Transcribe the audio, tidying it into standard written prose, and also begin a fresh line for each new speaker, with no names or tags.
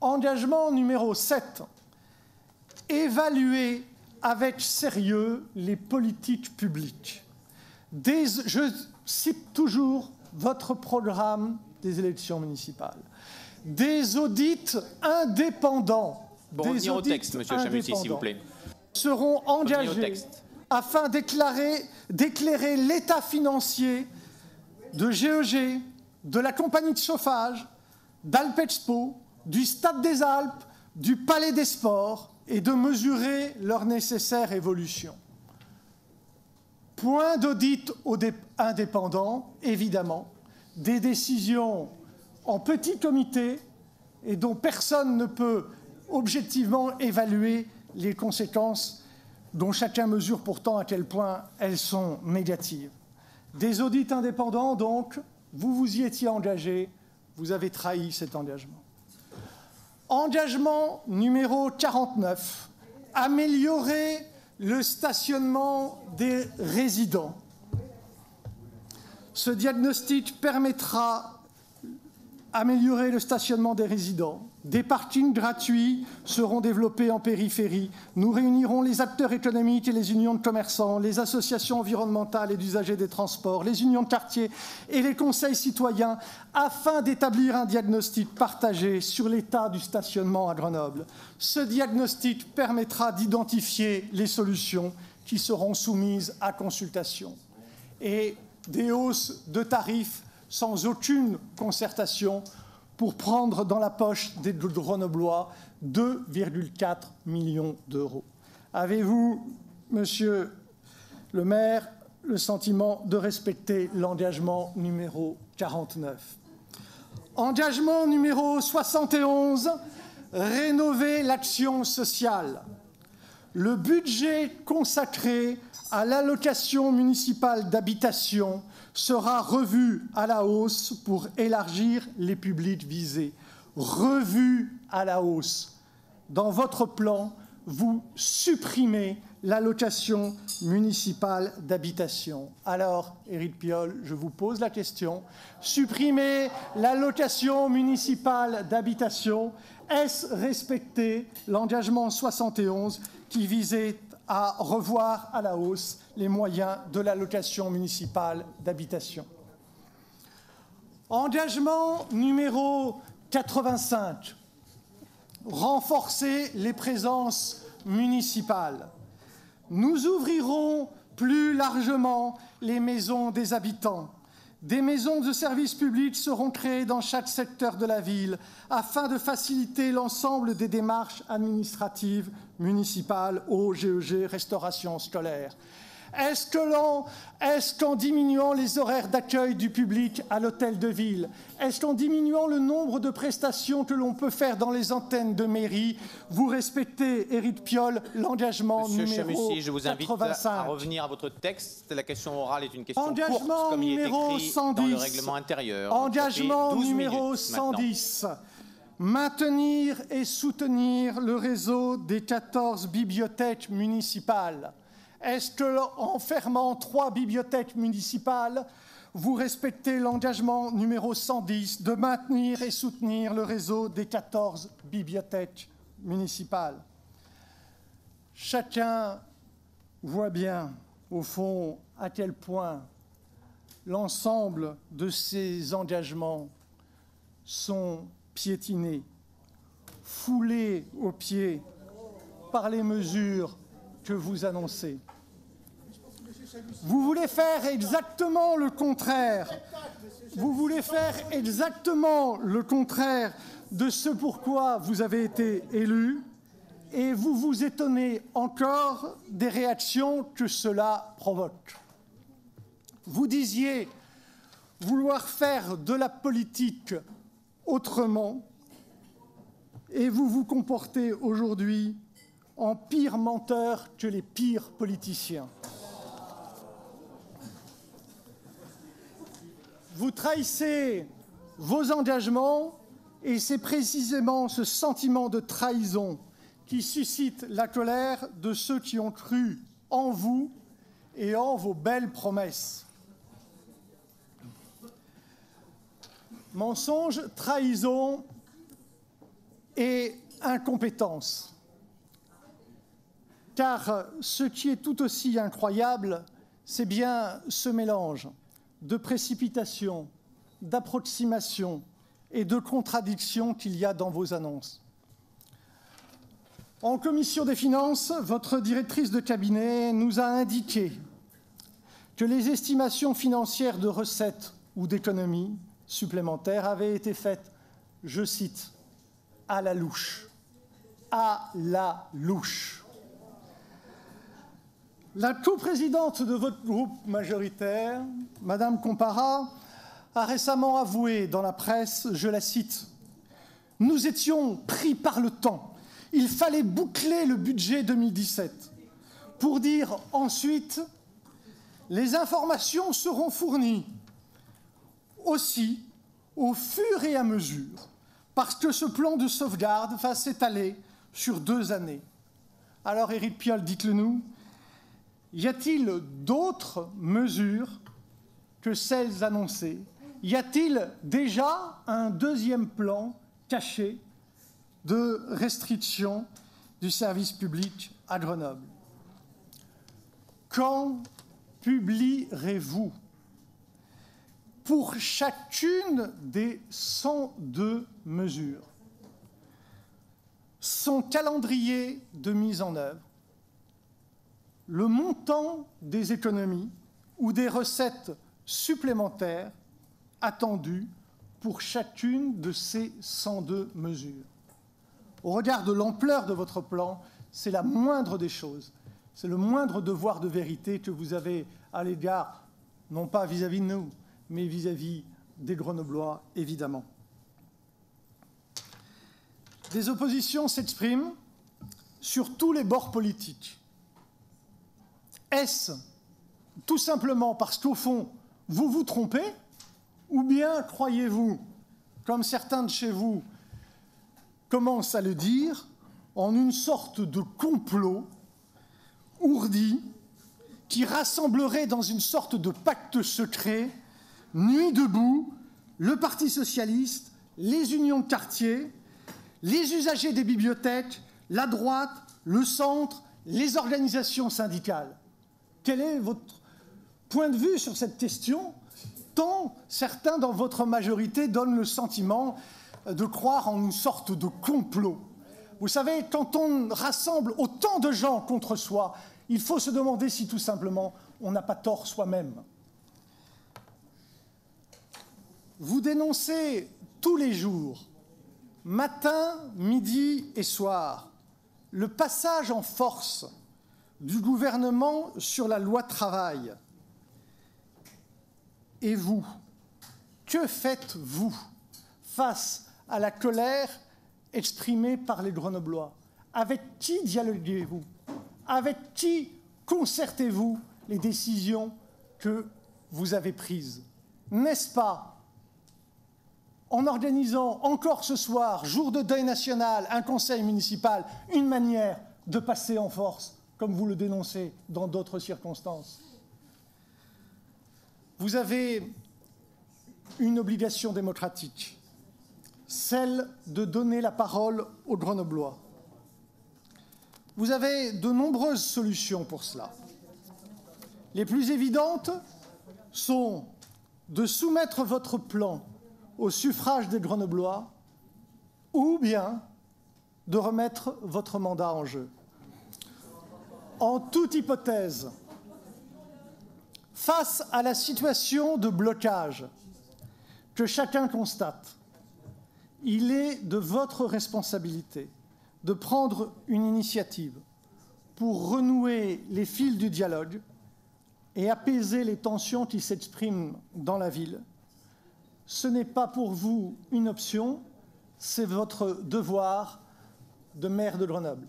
Engagement numéro 7. Évaluer avec sérieux les politiques publiques. Je cite toujours votre programme des élections municipales. Des audits indépendants.
Pour revenir au texte, Monsieur Chamussy, s'il vous plaît.
Seront engagés afin d'éclairer l'état financier de GEG, de la compagnie de chauffage, d'Alpexpo, du Stade des Alpes, du Palais des Sports et de mesurer leur nécessaire évolution. Point d'audit indépendant, évidemment, des décisions en petit comité et dont personne ne peut objectivement évaluer les conséquences, dont chacun mesure pourtant à quel point elles sont négatives. Des audits indépendants, donc, vous vous y étiez engagé, vous avez trahi cet engagement. Engagement numéro 49, améliorer le stationnement des résidents. Ce diagnostic permettra d'améliorer le stationnement des résidents. Des parkings gratuits seront développés en périphérie. Nous réunirons les acteurs économiques et les unions de commerçants, les associations environnementales et d'usagers des transports, les unions de quartier et les conseils citoyens afin d'établir un diagnostic partagé sur l'état du stationnement à Grenoble. Ce diagnostic permettra d'identifier les solutions qui seront soumises à consultation. Et des hausses de tarifs sans aucune concertation pour prendre dans la poche des Grenoblois 2,4 millions d'euros. Avez-vous, monsieur le maire, le sentiment de respecter l'engagement numéro 49? Engagement numéro 71, rénover l'action sociale. Le budget consacré à l'allocation municipale d'habitation sera revu à la hausse pour élargir les publics visés. Revu à la hausse. Dans votre plan, vous supprimez l'allocation municipale d'habitation. Alors, Éric Piolle, je vous pose la question. Supprimer l'allocation municipale d'habitation, est-ce respecter l'engagement 71 qui visait à revoir à la hausse les moyens de l'allocation municipale d'habitation? Engagement numéro 85. Renforcer les présences municipales. Nous ouvrirons plus largement les maisons des habitants. Des maisons de services publics seront créées dans chaque secteur de la ville afin de faciliter l'ensemble des démarches administratives municipales, eau, GEG, restauration scolaire. Est-ce qu'en diminuant les horaires d'accueil du public à l'hôtel de ville, est-ce qu'en diminuant le nombre de prestations que l'on peut faire dans les antennes de mairie, vous respectez, Éric Piolle, l'engagement numéro 85?
Monsieur Chamussy, je vous invite à revenir à votre texte. La question orale est une question
engagement
courte, comme il est écrit
110.
dans le règlement intérieur.
Engagement numéro 110. Maintenant. Maintenir et soutenir le réseau des 14 bibliothèques municipales. Est-ce qu'en fermant 3 bibliothèques municipales, vous respectez l'engagement numéro 110 de maintenir et soutenir le réseau des 14 bibliothèques municipales? Chacun voit bien, au fond, à quel point l'ensemble de ces engagements sont piétinés, foulés aux pieds par les mesures que vous annoncez. Vous voulez faire exactement le contraire. Vous voulez faire exactement le contraire de ce pourquoi vous avez été élu et vous vous étonnez encore des réactions que cela provoque. Vous disiez vouloir faire de la politique autrement et vous vous comportez aujourd'hui en pire menteur que les pires politiciens. Vous trahissez vos engagements et c'est précisément ce sentiment de trahison qui suscite la colère de ceux qui ont cru en vous et en vos belles promesses. Mensonge, trahison, et incompétence. Car ce qui est tout aussi incroyable, c'est bien ce mélange de précipitation, d'approximation et de contradiction qu'il y a dans vos annonces. En commission des finances, votre directrice de cabinet nous a indiqué que les estimations financières de recettes ou d'économies supplémentaires avaient été faites, je cite, « à la louche ». À la louche. La coprésidente de votre groupe majoritaire, Madame Compara, a récemment avoué dans la presse, je la cite, « Nous étions pris par le temps. Il fallait boucler le budget 2017. » Pour dire ensuite, « Les informations seront fournies aussi au fur et à mesure, parce que ce plan de sauvegarde va s'étaler sur 2 années. » Alors, Éric Piolle, dites-le nous, y a-t-il d'autres mesures que celles annoncées? Y a-t-il déjà un deuxième plan caché de restriction du service public à Grenoble? Quand publierez-vous pour chacune des 102 mesures son calendrier de mise en œuvre, le montant des économies ou des recettes supplémentaires attendues pour chacune de ces 102 mesures? Au regard de l'ampleur de votre plan, c'est la moindre des choses. C'est le moindre devoir de vérité que vous avez à l'égard, non pas vis-à-vis de nous, mais vis-à-vis des Grenoblois, évidemment. Des oppositions s'expriment sur tous les bords politiques. Est-ce tout simplement parce qu'au fond, vous vous trompez, ou bien croyez-vous, comme certains de chez vous commencent à le dire, en une sorte de complot ourdi qui rassemblerait dans une sorte de pacte secret, nuit debout, le Parti socialiste, les unions de quartier, les usagers des bibliothèques, la droite, le centre, les organisations syndicales? Quel est votre point de vue sur cette question, tant certains dans votre majorité donnent le sentiment de croire en une sorte de complot? Vous savez, quand on rassemble autant de gens contre soi, il faut se demander si tout simplement on n'a pas tort soi-même. Vous dénoncez tous les jours, matin, midi et soir, le passage en force du gouvernement sur la loi travail. Et vous, que faites-vous face à la colère exprimée par les Grenoblois? Avec qui dialoguez-vous? Avec qui concertez-vous les décisions que vous avez prises? N'est-ce pas, en organisant encore ce soir, jour de deuil national, un conseil municipal, une manière de passer en force, comme vous le dénoncez dans d'autres circonstances? Vous avez une obligation démocratique, celle de donner la parole aux Grenoblois. Vous avez de nombreuses solutions pour cela. Les plus évidentes sont de soumettre votre plan au suffrage des Grenoblois ou bien de remettre votre mandat en jeu. En toute hypothèse, face à la situation de blocage que chacun constate, il est de votre responsabilité de prendre une initiative pour renouer les fils du dialogue et apaiser les tensions qui s'expriment dans la ville. Ce n'est pas pour vous une option, c'est votre devoir de maire de Grenoble.